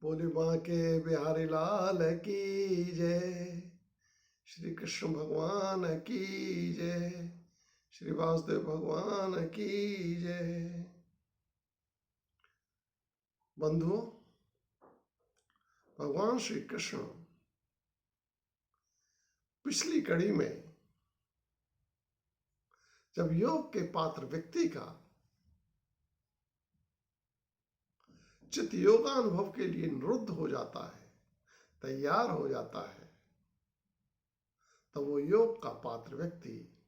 बोली बांके बिहारी लाल की जय। श्री कृष्ण भगवान की जय। श्री वासुदेव भगवान की जय। बंधुओं, भगवान श्री कृष्ण पिछली कड़ी में जब योग के पात्र व्यक्ति का चित्त योगानुभव के लिए निरुद्ध हो जाता है, तैयार हो जाता है, तो वो योग का पात्र व्यक्ति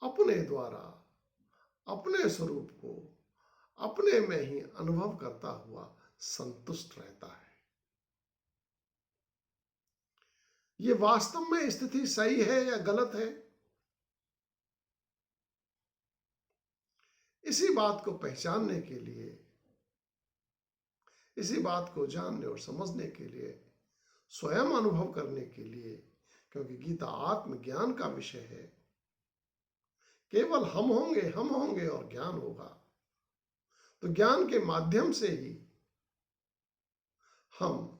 अपने द्वारा अपने स्वरूप को अपने में ही अनुभव करता हुआ संतुष्ट रहता है। ये वास्तव में स्थिति सही है या गलत है, इसी बात को पहचानने के लिए, इसी बात को जानने और समझने के लिए, स्वयं अनुभव करने के लिए, क्योंकि गीता आत्मज्ञान का विषय है। केवल हम होंगे और ज्ञान होगा, तो ज्ञान के माध्यम से ही हम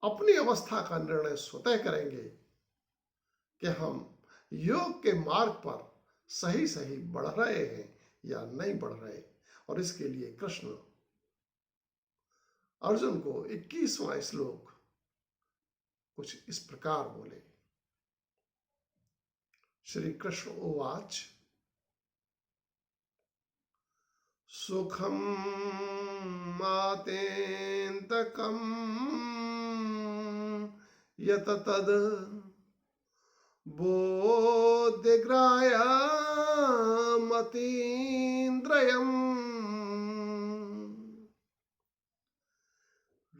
अपनी अवस्था का निर्णय स्वतः करेंगे कि हम योग के मार्ग पर सही सही बढ़ रहे हैं या नहीं बढ़ रहे। और इसके लिए कृष्ण अर्जुन को 21वां श्लोक कुछ इस प्रकार बोले। श्री कृष्ण उवाच सुखम आत्यंतकम यत तद बोध्यग्राह्यमतीन्द्रियम्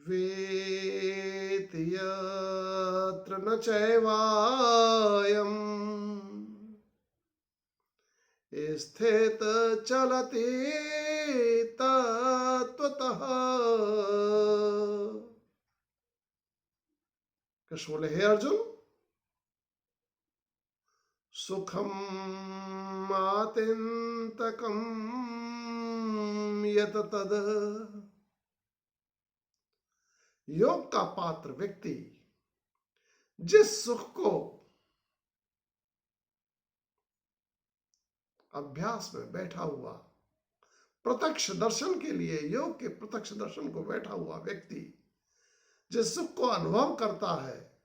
वेति यत्र न चैवायम् स्थित चलति तत्त्वतः। कृष्ण बोले, हे अर्जुन, सुखम आत्यंतकम यत तद, योग का पात्र व्यक्ति जिस सुख को अभ्यास में बैठा हुआ, प्रत्यक्ष दर्शन के लिए, योग के प्रत्यक्ष दर्शन को बैठा हुआ व्यक्ति जिस सुख को अनुभव करता है,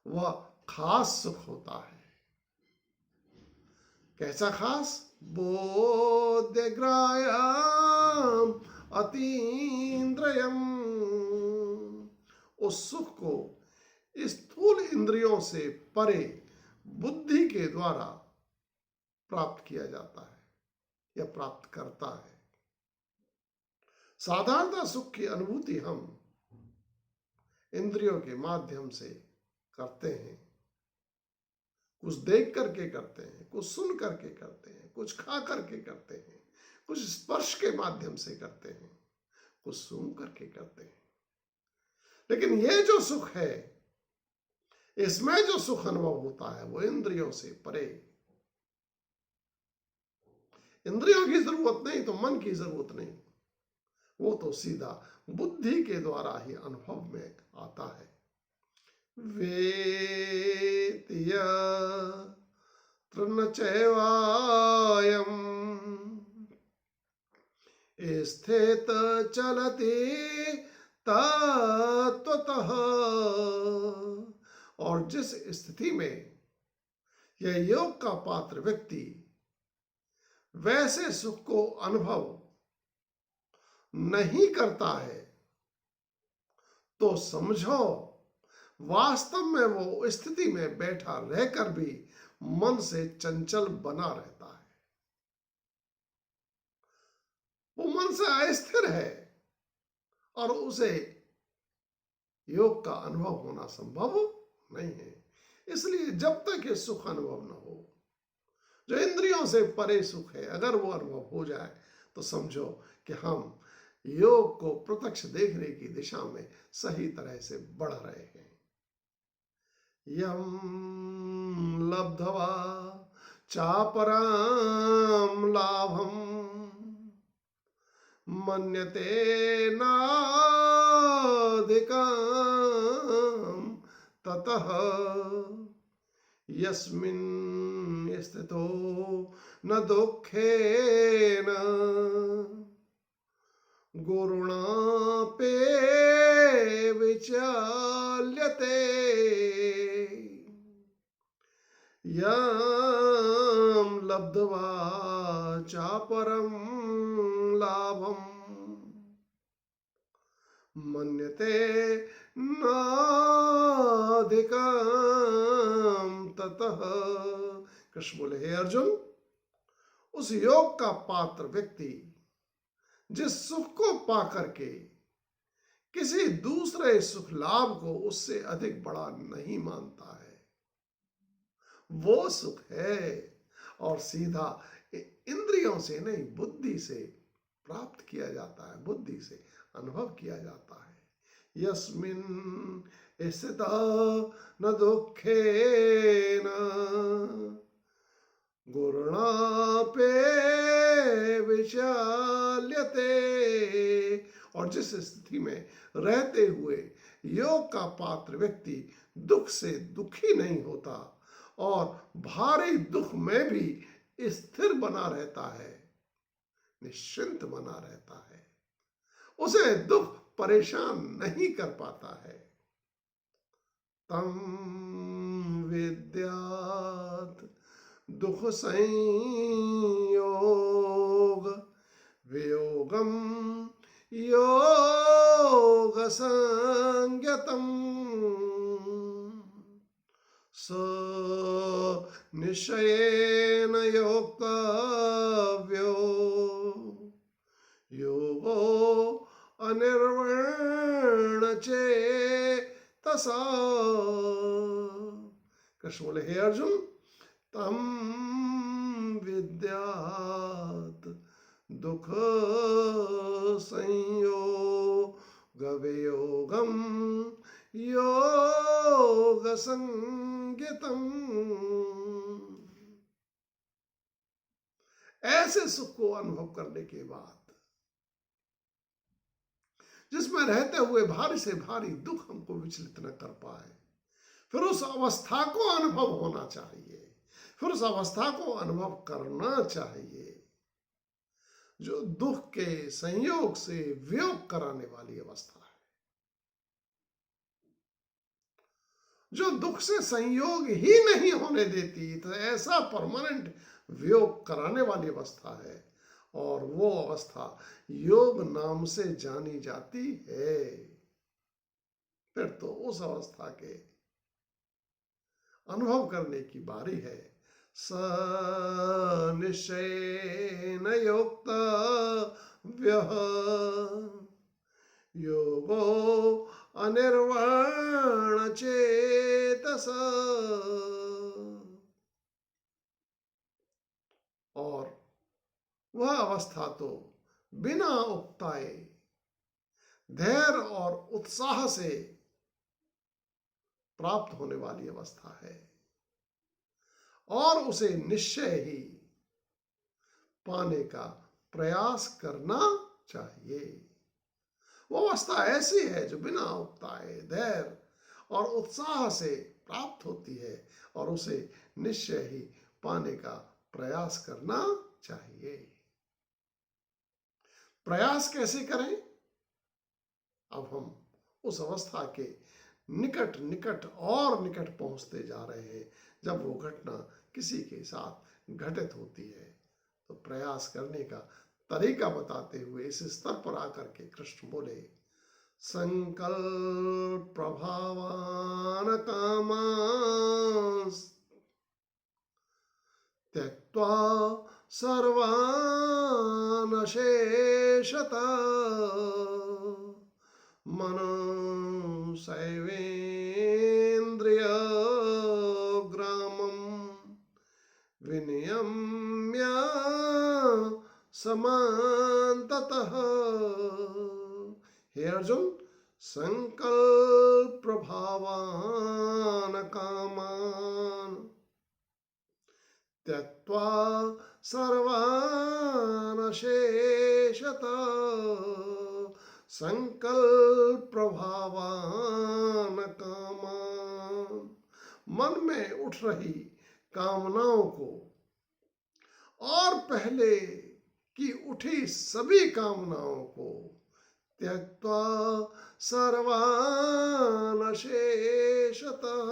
वह खास सुख होता है। कैसा खास? बोध्यग्राह्यम अतीन्द्रियम्, उस सुख को स्थूल इंद्रियों से परे बुद्धि के द्वारा प्राप्त किया जाता है या प्राप्त करता है। साधारणतः सुख की अनुभूति हम इंद्रियों के माध्यम से करते हैं। कुछ देख करके करते हैं, कुछ सुन करके करते हैं, कुछ खा करके करते हैं, कुछ स्पर्श के माध्यम से करते हैं, कुछ सूंघ करके करते हैं। लेकिन ये जो सुख है, इसमें जो सुख अनुभव होता है, वो इंद्रियों से परे। इंद्रियों की जरूरत नहीं तो मन की जरूरत नहीं, वो तो सीधा बुद्धि के द्वारा ही अनुभव में आता है। वेति यत्र न चैवायम् स्थित चलति तत्त्वतः, और जिस स्थिति में यह योग का पात्र व्यक्ति वैसे सुख को अनुभव नहीं करता है, तो समझो वास्तव में वो स्थिति में बैठा रहकर भी मन से चंचल बना रहता है। वो मन से अस्थिर है और उसे योग का अनुभव होना संभव नहीं है। इसलिए जब तक ये सुख अनुभव न हो, जो इंद्रियों से परे सुख है, अगर वो अनुभव हो जाए, तो समझो कि हम योग को प्रत्यक्ष देखने की दिशा में सही तरह से बढ़ रहे हैं। यम लब्ध्वा चापराम लाभम मन्यते नाधिकं ततः यस्मिन् स्थितो न दुःखेन गुरुणापि विचाल्यते यं लब्ध्वा चापरं लाभं मन्यते नाधिकं ततः। कृष्ण बोले, हे अर्जुन, उस योग का पात्र व्यक्ति जिस सुख को पाकर के किसी दूसरे सुख लाभ को उससे अधिक बड़ा नहीं मानता है, वो सुख है और सीधा इंद्रियों से नहीं बुद्धि से प्राप्त किया जाता है, बुद्धि से अनुभव किया जाता है। यस्मिन् स्थितः न दुःखेन गुरुणापि विचाल्यते। और जिस स्थिति में रहते हुए योग का पात्र व्यक्ति दुख से दुखी नहीं होता और भारी दुख में भी स्थिर बना रहता है, निश्चिंत बना रहता है, उसे दुख परेशान नहीं कर पाता है, तम विद्यात् दुख संयोग वियोगम योग संज्ञतम स निश्चयेन योक्तव्यो योगो अनिर्वण चेतसा। कृष्ण बोले, हे अर्जुन, तम विद्यात् दुख संयोग वियोगम योग संज्ञतम। ऐसे सुख को अनुभव करने के बाद जिसमें रहते हुए भारी से भारी दुख हमको विचलित न कर पाए, फिर उस अवस्था को अनुभव होना चाहिए, फिर उस अवस्था को अनुभव करना चाहिए जो दुख के संयोग से वियोग कराने वाली अवस्था है, जो दुख से संयोग ही नहीं होने देती, तो ऐसा परमानेंट वियोग कराने वाली अवस्था है। और वो अवस्था योग नाम से जानी जाती है। फिर तो उस अवस्था के अनुभव करने की बारी है। स निश्चयेन योक्तव्यः योगो अनिर्वाण चेतसा। और वह अवस्था तो बिना उकताए धैर्य और उत्साह से प्राप्त होने वाली अवस्था है और उसे निश्चय ही पाने का प्रयास करना चाहिए। वो अवस्था ऐसी है जो बिना उकताए धैर्य और उत्साह से प्राप्त होती है और उसे निश्चय ही पाने का प्रयास करना चाहिए। प्रयास कैसे करें? अब हम उस अवस्था के निकट निकट और निकट पहुंचते जा रहे हैं। जब वो घटना किसी के साथ घटित होती है तो प्रयास करने का तरीका बताते हुए इस स्तर पर आकर के कृष्ण बोले, संकल्प प्रभावान कामांस त्यक्त्वा सर्वान् शेषतः मनसैवेन्द्रियग्रामं विनियम्य समान्ततः। हे अर्जुन, संकल्प प्रभावान कामान त्यक्त्वा सर्वान् शेषतः संकल्प प्रभावान कामान। मन में उठ रही कामनाओं को और पहले की उठी सभी कामनाओं को त्यक्त्वा सर्वान् शेषतः,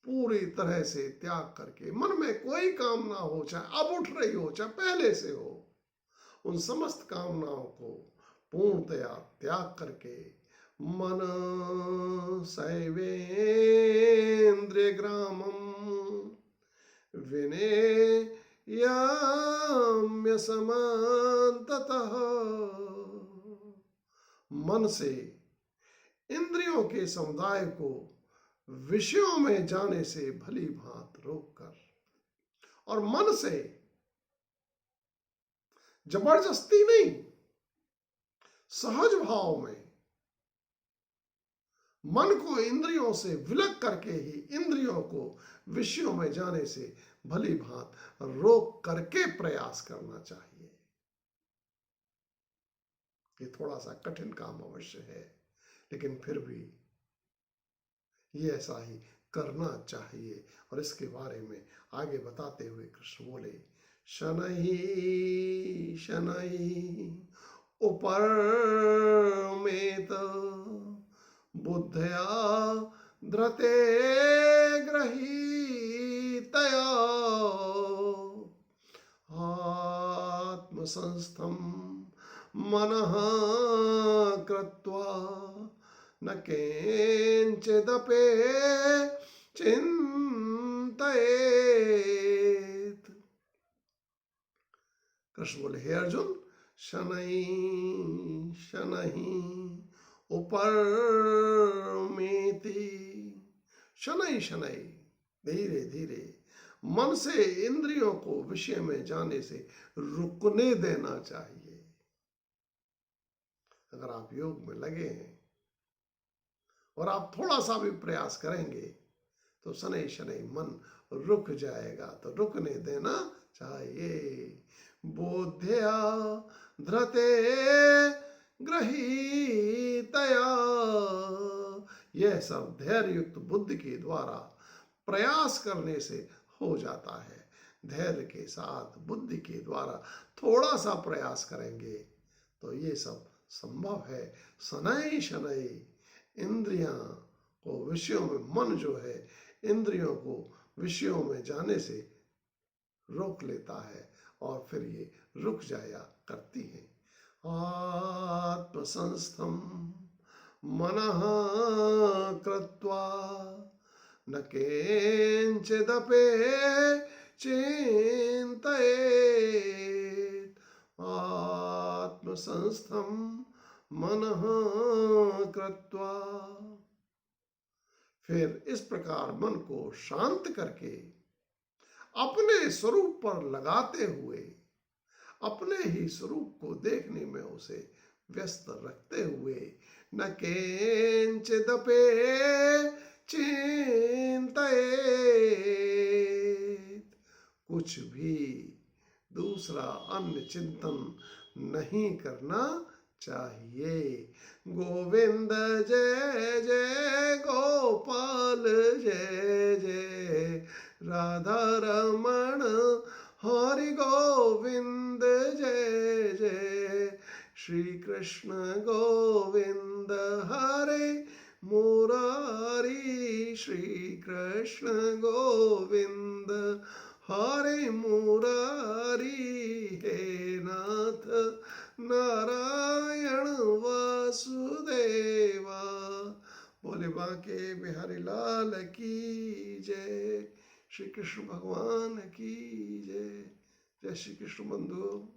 पूरी तरह से त्याग करके, मन में कोई कामना हो, चाहे अब उठ रही हो चाहे पहले से हो, उन समस्त कामनाओं को पूर्णतया त्याग करके मन सैवेन्द्रिय ग्रामम विनेयाम्य समान्ततः। मन से इंद्रियों के समुदाय को विषयों में जाने से भली भांति रोककर, और मन से जबरदस्ती नहीं, सहज भाव में मन को इंद्रियों से विलग करके ही इंद्रियों को विषयों में जाने से भली भांति रोक करके प्रयास करना चाहिए। ये थोड़ा सा कठिन काम अवश्य है, लेकिन फिर भी ये ऐसा ही करना चाहिए। और इसके बारे में आगे बताते हुए कृष्ण बोले, शनैः शनैः उपरमेत बुद्धया धृते गृहीतया आत्मसंस्थं मनः कृत्वा न किंचिदपि चिंतयेत्। कृष्ण बोले, हे अर्जुन, शनैः शनैः उपरमेति, शनैः शनैः, धीरे धीरे मन से इंद्रियों को विषय में जाने से रुकने देना चाहिए। अगर आप योग में लगे हैं और आप थोड़ा सा भी प्रयास करेंगे तो शनैः शनैः मन रुक जाएगा, तो रुकने देना चाहिए। बोध्या धृते गृहीतया, यह सब धैर्य युक्त बुद्धि के द्वारा प्रयास करने से हो जाता है। धैर्य के साथ बुद्धि के द्वारा थोड़ा सा प्रयास करेंगे तो ये सब संभव है। शनैः शनैः इंद्रियां को विषयों में, मन जो है इंद्रियों को विषयों में जाने से रोक लेता है और फिर ये रुक जाया करती है। आत्मसंस्थं मनः कृत्वा न किंचिदपि चिंतयेत्। आत्मसंस्थं मनः कृत्वा, फिर इस प्रकार मन को शांत करके अपने स्वरूप पर लगाते हुए अपने ही स्वरूप को देखने में उसे व्यस्त रखते हुए न किंचिदपि चिंतयेत्, कुछ भी दूसरा अन्य चिंतन नहीं करना चाहिए। गोविंद जय जय गोपाल जय जय राधा रमण हरि गोविंद जय जय श्री कृष्ण गोविंद हरे मुरारी श्री कृष्ण गोविंद हरे मुरारी हे नाथ नारायण वासुदेवा। बोले बांके बिहारी लाल की जय, श्री कृष्ण भगवान की जय। जय श्री कृष्ण बंधु।